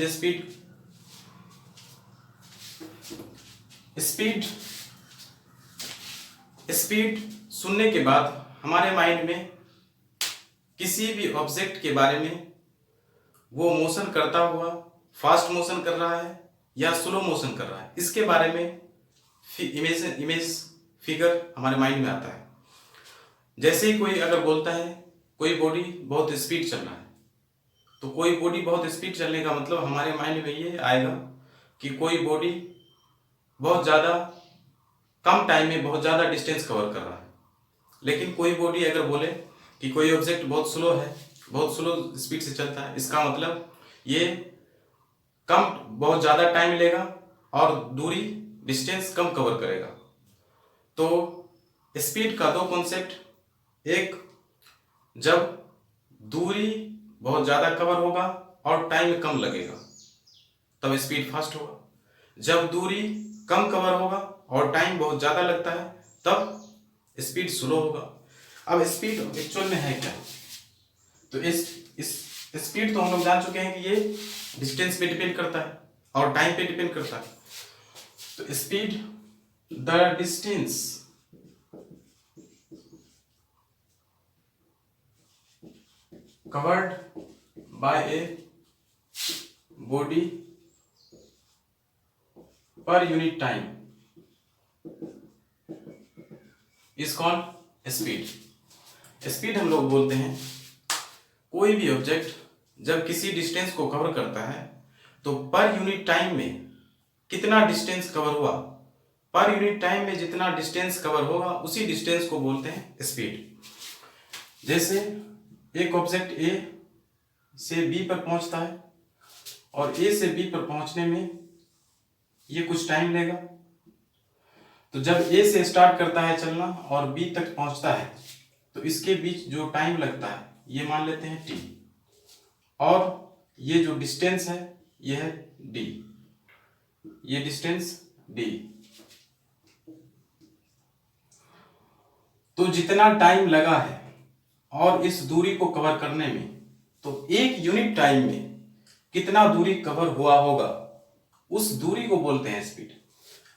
Is speed? Speed speed सुनने के बाद हमारे माइंड में किसी भी ऑब्जेक्ट के बारे में, वो मोशन करता हुआ फास्ट मोशन कर रहा है या स्लो मोशन कर रहा है, इसके बारे में इमेज फिगर हमारे माइंड में आता है। जैसे ही कोई अगर बोलता है कोई बॉडी बहुत स्पीड चल रहा है, तो कोई बॉडी बहुत स्पीड चलने का मतलब हमारे माइंड में ये आएगा कि कोई बॉडी बहुत ज़्यादा कम टाइम में बहुत ज़्यादा डिस्टेंस कवर कर रहा है। लेकिन कोई बॉडी अगर बोले कि कोई ऑब्जेक्ट बहुत स्लो है, बहुत स्लो स्पीड से चलता है, इसका मतलब ये बहुत ज़्यादा टाइम लेगा और दूरी डिस्टेंस कम कवर करेगा। तो स्पीड का दो कॉन्सेप्ट, एक जब दूरी बहुत ज़्यादा कवर होगा और टाइम कम लगेगा तब स्पीड फास्ट होगा, जब दूरी कम कवर होगा और टाइम बहुत ज़्यादा लगता है तब स्पीड स्लो होगा। अब स्पीड एक्चुअल में है क्या? तो इस स्पीड तो हम लोग जान चुके हैं कि ये डिस्टेंस पे डिपेंड करता है और टाइम पे डिपेंड करता है। तो speed the distance covered bye a body पर unit time is called speed. Speed हम लोग बोलते हैं कोई भी ऑब्जेक्ट जब किसी डिस्टेंस को कवर करता है तो पर यूनिट टाइम में कितना डिस्टेंस कवर हुआ, पर यूनिट टाइम में जितना डिस्टेंस कवर होगा उसी डिस्टेंस को बोलते हैं स्पीड। जैसे एक ऑब्जेक्ट ए से बी पर पहुंचता है और ए से बी पर पहुंचने में ये कुछ टाइम लेगा, तो जब ए से स्टार्ट करता है चलना और बी तक पहुंचता है तो इसके बीच जो टाइम लगता है ये मान लेते हैं टी, और ये जो डिस्टेंस है ये है डी, ये डिस्टेंस डी। तो जितना टाइम लगा है और इस दूरी को कवर करने में, तो एक यूनिट टाइम में कितना दूरी कवर हुआ होगा उस दूरी को बोलते हैं स्पीड।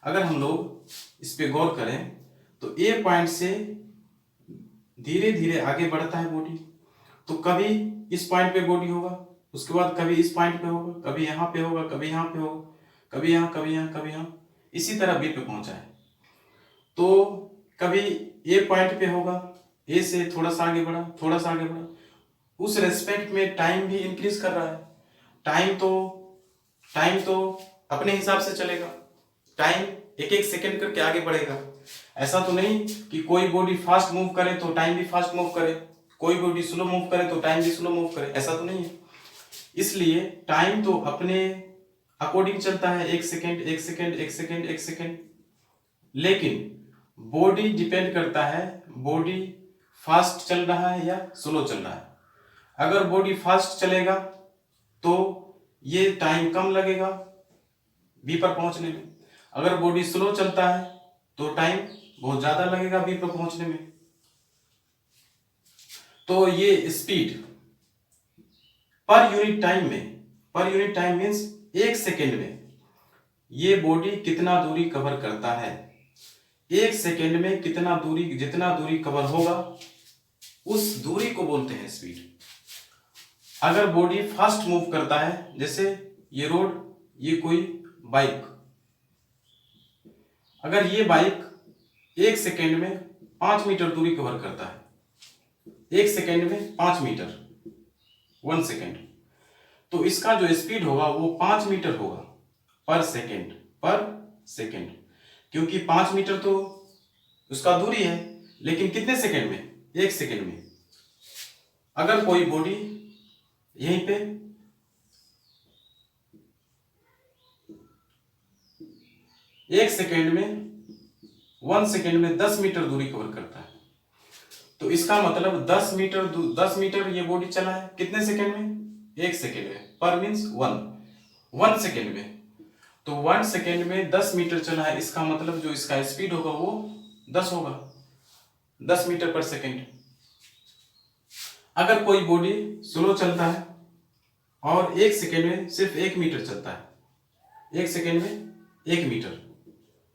अगर हम लोग इस पे गौर करें तो ए पॉइंट से धीरे धीरे आगे बढ़ता है बॉडी, तो कभी इस पॉइंट पे बॉडी होगा, उसके बाद कभी इस पॉइंट पे होगा, कभी यहाँ पे होगा, कभी यहाँ पे होगा, कभी यहाँ, कभी यहाँ, कभी यहाँ, इसी तरह बी पे पहुंचा है। तो कभी ए पॉइंट पे होगा, ए से थोड़ा सा आगे बढ़ा, थोड़ा सा आगे बढ़ा, उस रेस्पेक्ट में टाइम भी इंक्रीज कर रहा है। टाइम तो अपने हिसाब से चलेगा, टाइम एक एक सेकंड करके आगे बढ़ेगा। ऐसा तो नहीं कि कोई बॉडी फास्ट मूव करे तो टाइम भी फास्ट मूव करे, कोई बॉडी स्लो मूव करे तो टाइम भी स्लो मूव करे, ऐसा तो नहीं है। इसलिए टाइम तो अपने अकॉर्डिंग चलता है, एक सेकंड, एक सेकंड, एक सेकंड, एक सेकंड। लेकिन बॉडी डिपेंड करता है बॉडी फास्ट चल रहा है या स्लो चल रहा है। अगर बॉडी फास्ट चलेगा तो ये टाइम कम लगेगा बी पर पहुंचने में, अगर बॉडी स्लो चलता है तो टाइम बहुत ज्यादा लगेगा बी पर पहुंचने में। तो ये स्पीड पर यूनिट टाइम में, पर यूनिट टाइम मीन्स एक सेकेंड में ये बॉडी कितना दूरी कवर करता है, एक सेकेंड में कितना दूरी, जितना दूरी कवर होगा उस दूरी को बोलते हैं स्पीड। अगर बॉडी फास्ट मूव करता है, जैसे ये रोड, ये कोई बाइक, अगर ये बाइक एक सेकेंड में 5 मीटर दूरी कवर करता है, एक सेकेंड में 5 मीटर, 1 सेकेंड, तो इसका जो स्पीड होगा वो 5 मीटर होगा पर सेकेंड, क्योंकि 5 मीटर तो उसका दूरी है, लेकिन कितने सेकेंड में? एक सेकेंड में। अगर कोई बॉडी यहीं पे एक सेकेंड में, 1 सेकेंड में 10 मीटर दूरी कवर करता है, तो इसका मतलब 10 मीटर ये बॉडी चला है कितने सेकेंड में? एक सेकेंड में। पर मीन्स 1 सेकेंड में, तो 1 सेकेंड में 10 मीटर चला है, इसका मतलब जो इसका स्पीड होगा वो 10 होगा, 10 मीटर पर सेकेंड। अगर कोई बॉडी स्लो चलता है और 1 सेकेंड में सिर्फ 1 मीटर चलता है। 1 सेकेंड में 1 मीटर,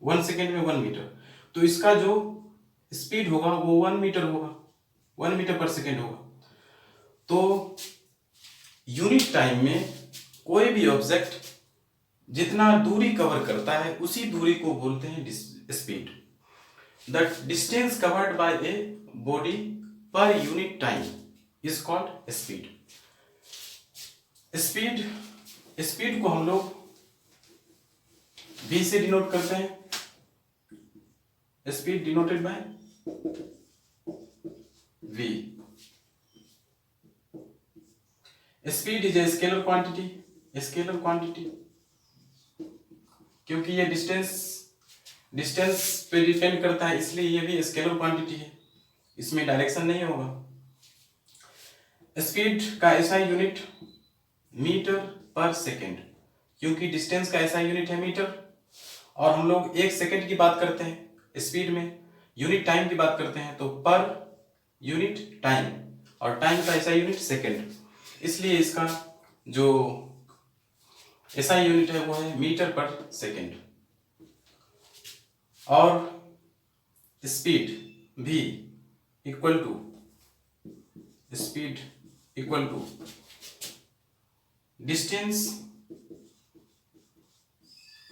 1 सेकेंड में 1 मीटर। तो इसका जो स्पीड होगा वो 1 मीटर होगा, 1 मीटर पर सेकेंड होगा। तो यूनिट टाइम में कोई भी ऑब्जेक्ट जितना दूरी कवर करता है उसी दूरी को बोलते हैं speed. The distance covered bye a body पर unit time is called speed. Speed को हम लोग v से डिनोट करते हैं। Speed denoted by v। Speed is a scalar quantity, क्योंकि ये डिस्टेंस पे डिपेंड करता है, इसलिए ये भी स्केलर क्वांटिटी है, इसमें डायरेक्शन नहीं होगा। स्पीड का एसआई यूनिट मीटर पर सेकेंड, क्योंकि डिस्टेंस का एसआई यूनिट है मीटर, और हम लोग 1 सेकेंड की बात करते हैं स्पीड में, यूनिट टाइम की बात करते हैं तो पर यूनिट टाइम, और टाइम का एसआई यूनिट सेकेंड, इसलिए इसका जो एसआई यूनिट है वो है मीटर पर सेकेंड। और स्पीड भी equal to distance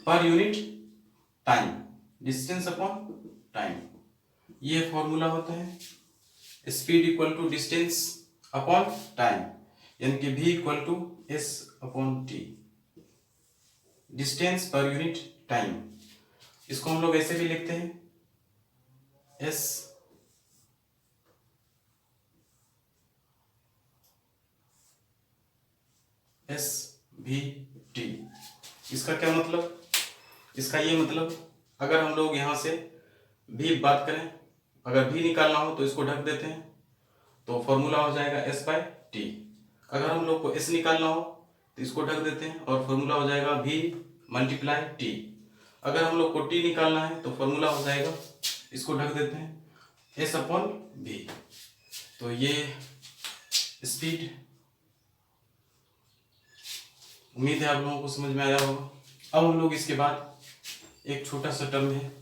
per unit time, distance upon time, ये फॉर्मूला होता है। Speed equal to distance upon time, यानी कि v equal to s upon t, distance per unit time. इसको हम लोग ऐसे भी लिखते हैं s v t। इसका क्या मतलब? इसका ये मतलब, अगर हम लोग यहाँ से v बात करें, अगर v निकालना हो तो इसको ढक देते हैं, तो फॉर्मूला हो जाएगा s बाय टी। अगर हम लोग को s निकालना हो तो इसको ढक देते हैं और फॉर्मूला हो जाएगा v मल्टीप्लाई टी। अगर हम लोग को t निकालना है तो फॉर्मूला हो जाएगा, इसको ढक देते हैं, s अपॉन v। तो ये स्पीड, उम्मीद है आप लोगों को समझ में आया होगा। अब हम लोग इसके बाद एक छोटा सा टर्म है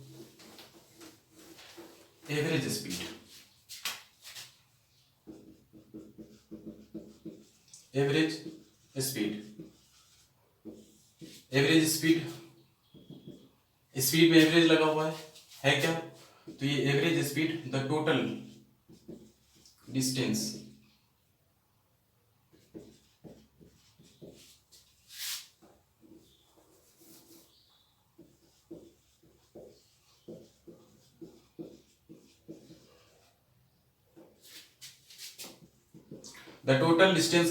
एवरेज स्पीड। एवरेज स्पीड में एवरेज लगा हुआ है क्या? तो ये average speed the total distance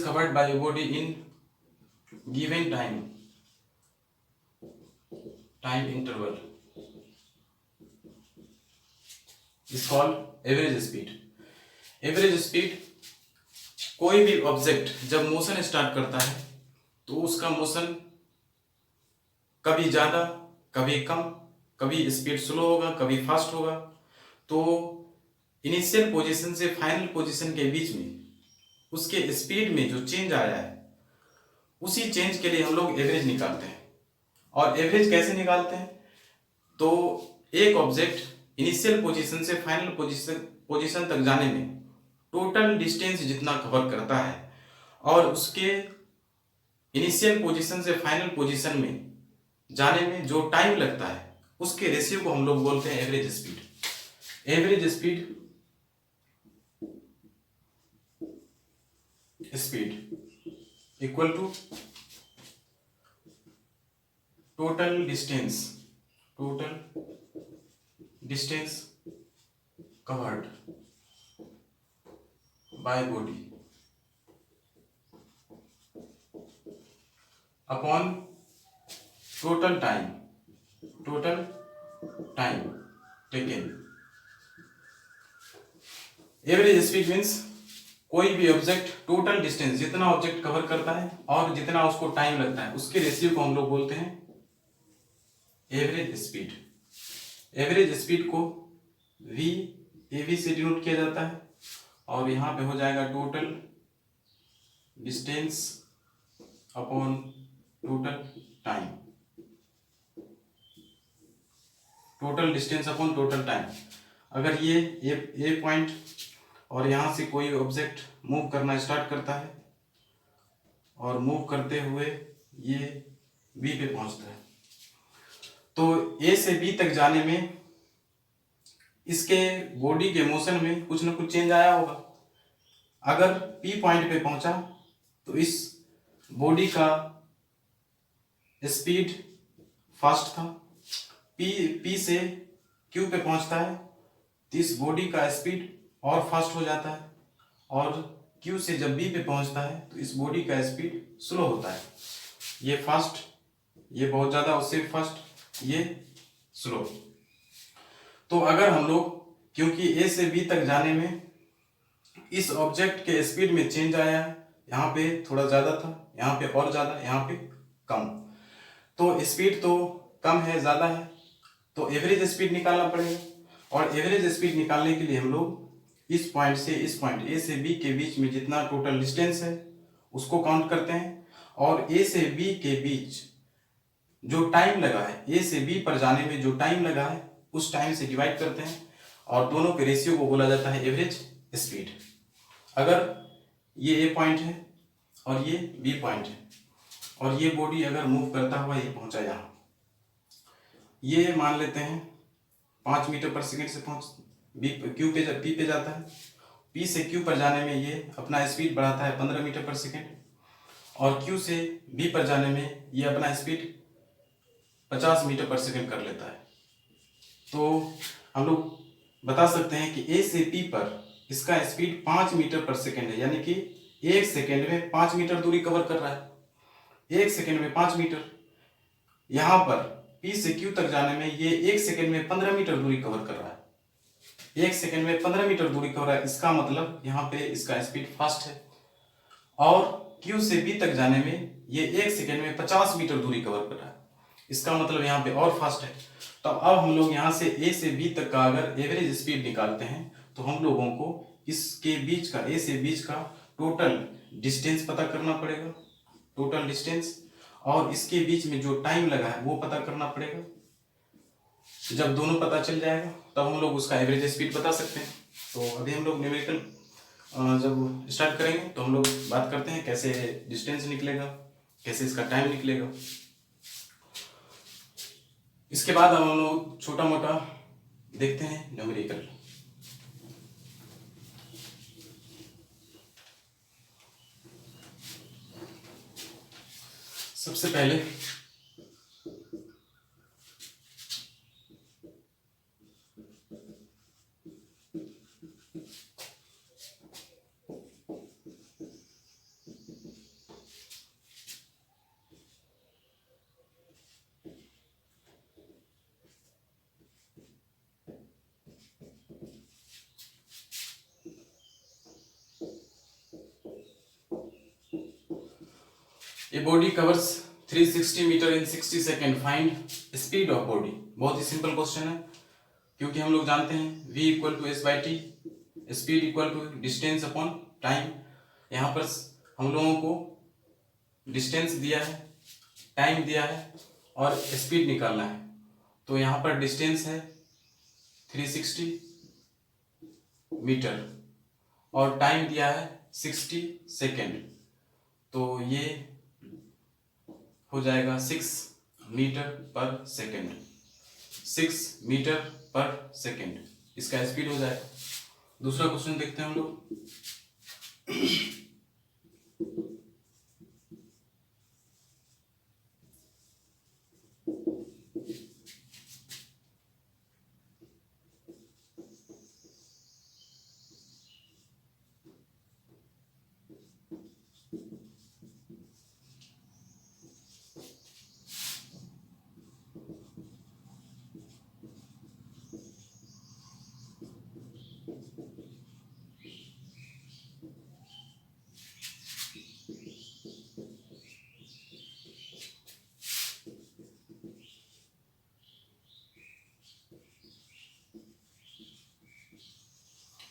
covered by a body in given time interval is called average speed. Average speed, कोई भी ऑब्जेक्ट जब मोशन स्टार्ट करता है तो उसका मोशन कभी ज्यादा, कभी कम, कभी स्पीड स्लो होगा, कभी फास्ट होगा। तो इनिशियल पोजीशन से फाइनल पोजीशन के बीच में उसके स्पीड में जो चेंज आया है, उसी चेंज के लिए हम लोग एवरेज निकालते हैं। और एवरेज कैसे निकालते हैं? तो एक ऑब्जेक्ट इनिशियल पोजीशन से फाइनल पोजीशन तक जाने में टोटल डिस्टेंस जितना कवर करता है, और उसके इनिशियल पोजीशन से फाइनल पोजीशन में जाने में जो टाइम लगता है, उसके रेशियो को हम लोग बोलते हैं average speed. Average speed equal to total distance covered by body upon total time taken. Average speed means कोई भी ऑब्जेक्ट टोटल डिस्टेंस जितना ऑब्जेक्ट कवर करता है और जितना उसको टाइम लगता है, उसके रेशियो को हम लोग बोलते हैं एवरेज स्पीड। एवरेज स्पीड को v av से डिनोट किया जाता है, और यहाँ पे हो जाएगा total distance upon total time, total distance upon total time. अगर ये ए पॉइंट और यहाँ से कोई ऑब्जेक्ट मूव करना स्टार्ट करता है और मूव करते हुए ये बी पे पहुंचता है, तो ए से बी तक जाने में इसके बॉडी के मोशन में कुछ ना कुछ चेंज आया होगा। अगर पी पॉइंट पे पहुंचा तो इस बॉडी का स्पीड फास्ट था, पी से क्यू पे पहुंचता है तो इस बॉडी का स्पीड और फास्ट हो जाता है, और क्यू से जब बी पे पहुंचता है तो इस बॉडी का स्पीड स्लो होता है। ये फास्ट, ये बहुत ज़्यादा, उससे फास्ट, ये स्लो। तो अगर हम लोग, क्योंकि ए से बी तक जाने में इस ऑब्जेक्ट के स्पीड में चेंज आया है, यहाँ पे थोड़ा ज़्यादा था, यहाँ पे और ज़्यादा, यहाँ पे कम, तो स्पीड तो कम है ज़्यादा है, तो एवरेज स्पीड निकालना पड़ेगा। और एवरेज स्पीड निकालने के लिए हम लोग इस पॉइंट से इस पॉइंट ए से बी के बीच में जितना टोटल डिस्टेंस है उसको काउंट करते हैं, और ए से बी के बीच जो टाइम लगा है, ए से बी पर जाने में जो टाइम लगा है उस टाइम से डिवाइड करते हैं, और दोनों के रेशियो को बोला जाता है एवरेज स्पीड। अगर ये ए पॉइंट है और ये बी पॉइंट है, और ये बॉडी अगर मूव करता हुआ ये पहुंचा यहाँ, ये मान लेते हैं 5 मीटर पर सेकेंड से पहुंच बी क्यू पे पी पे जाता है, पी से क्यू पर जाने में ये अपना स्पीड बढ़ाता है 15 मीटर पर सेकेंड, और क्यू से बी पर जाने में ये अपना स्पीड 50 मीटर पर सेकेंड कर लेता है। तो हम लोग बता सकते हैं कि ए से पी पर इसका स्पीड 5 मीटर पर सेकेंड है, यानी कि 1 सेकेंड में 5 मीटर दूरी कवर कर रहा है। 1 सेकेंड में 5 मीटर। यहाँ पर पी से क्यू तक जाने में ये 1 सेकेंड में 15 मीटर दूरी कवर कर रहा है। 1 सेकेंड में 15 मीटर दूरी कवर है, इसका मतलब यहाँ पे इसका स्पीड फास्ट है। और क्यू से बी तक जाने में ये 1 सेकेंड में 50 मीटर दूरी कवर कर रहा है, इसका मतलब यहाँ पे और फास्ट है। तो अब हम लोग यहाँ से ए से बी तक का अगर एवरेज स्पीड निकालते हैं तो हम लोगों को इसके बीच का, ए से बीच का टोटल डिस्टेंस पता करना पड़ेगा, टोटल डिस्टेंस, और इसके बीच में जो टाइम लगा है वो पता करना पड़ेगा। जब दोनों पता चल जाएगा तब हम लोग उसका एवरेज स्पीड बता सकते हैं। तो अभी हम लोग न्यूमेरिकल जब स्टार्ट करेंगे तो हम लोग बात करते हैं कैसे डिस्टेंस निकलेगा, कैसे इसका टाइम निकलेगा। इसके बाद हम लोग छोटा मोटा देखते हैं न्यूमेरिकल। सबसे पहले A body covers 360 metre in 60 second, find speed of body. बहुत ही सिंपल क्वेश्चन है, क्योंकि हम लोग जानते हैं v equal to S by T, speed equal to distance upon time. यहाँ पर हम लोगों को डिस्टेंस दिया है, टाइम दिया है और स्पीड निकालना है। तो यहाँ पर डिस्टेंस है 360 मीटर और टाइम दिया है 60 सेकेंड, तो ये हो जाएगा 6 मीटर पर सेकेंड, 6 मीटर पर सेकेंड इसका स्पीड हो जाएगा। दूसरा क्वेश्चन देखते हैं हम लोग।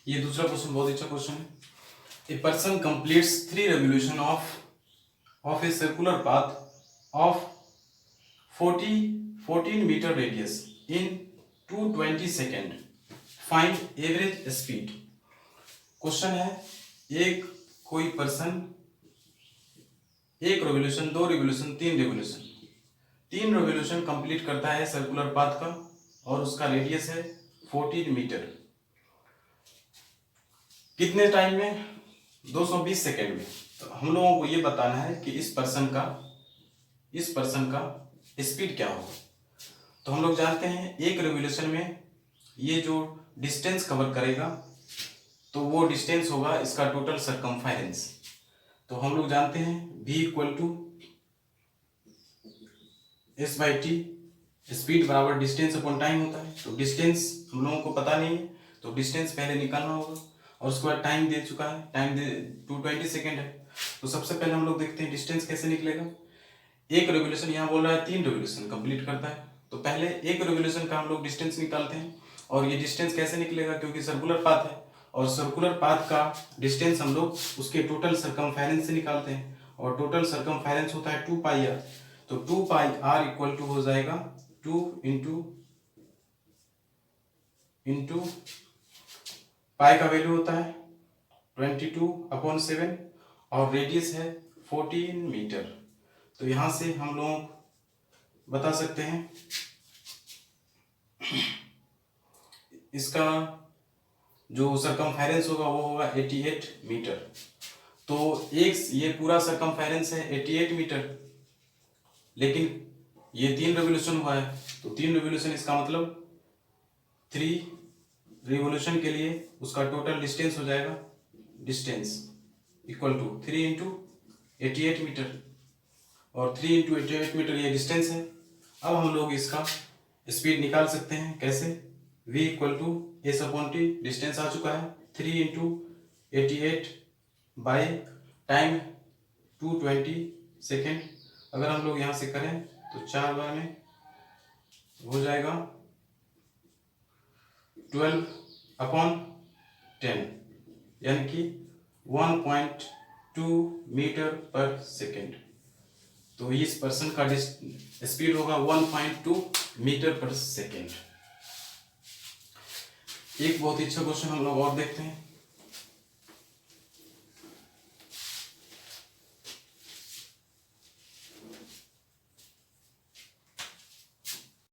ये दूसरा क्वेश्चन बहुत अच्छा क्वेश्चन है। A person completes 3 revolution of of a circular path of 14 metre radius in 220 second, find average speed. Question है, एक कोई पर्सन एक रेवोल्यूशन, 2 रेवोल्यूशन, 3 रेवोल्यूशन कंप्लीट करता है सर्कुलर पाथ का और उसका रेडियस है 14 मीटर। कितने टाइम में? 220 सेकेंड में। तो हम लोगों को ये बताना है कि इस पर्सन का स्पीड क्या होगा। तो हम लोग जानते हैं एक रेवोल्यूशन में ये जो डिस्टेंस कवर करेगा तो वो डिस्टेंस होगा इसका टोटल सरकमफेरेंस। तो हम लोग जानते हैं v equal to S by T, speed बराबर डिस्टेंस अपॉन टाइम होता है। तो डिस्टेंस हम लोगों को पता नहीं है तो डिस्टेंस पहले निकालना होगा और उसके बाद टाइम दे चुका है, टाइम 220 सेकेंड है। तो सबसे पहले हम लोग देखते हैं डिस्टेंस कैसे निकलेगा। एक रेवोल्यूशन, यहाँ बोल रहा है 3 रेवोल्यूशन कंप्लीट करता है, तो पहले एक रेवोल्यूशन का हम लोग डिस्टेंस निकालते हैं। और ये डिस्टेंस कैसे निकलेगा, क्योंकि सर्कुलर पाथ है और सर्कुलर पाथ का डिस्टेंस हम लोग उसके टोटल सरकमफेरेंस से निकालते हैं और टोटल सरकमफेरेंस होता है 2 पाई आर। तो 2 पाई आर इक्वल टू हो जाएगा 2 इंटू पाई का वैल्यू होता है 22/7 और रेडियस है 14 मीटर। तो यहां से हम लोग बता सकते हैं इसका जो सरकमफेरेंस होगा वो होगा 88 मीटर। तो एक ये पूरा सरकमफेरेंस है 88 मीटर, लेकिन ये 3 रेवोल्यूशन हुआ है तो 3 रेवोल्यूशन, इसका मतलब 3 रिवोल्यूशन के लिए उसका टोटल डिस्टेंस हो जाएगा, distance equal to 3 into 88 metre और 3 इंटू 88 मीटर ये डिस्टेंस है। अब हम लोग इसका स्पीड निकाल सकते हैं। कैसे? v equal to S upon T, distance आ चुका है 3 इंटू 88 बाई टाइम 220 सेकेंड। अगर हम लोग यहाँ से करें तो 4 बार में हो जाएगा 12/10 यानी कि 1.2 मीटर पर सेकेंड। तो इस पर्सन का स्पीड होगा 1.2 मीटर पर सेकेंड। एक बहुत ही अच्छा क्वेश्चन हम लोग और देखते हैं।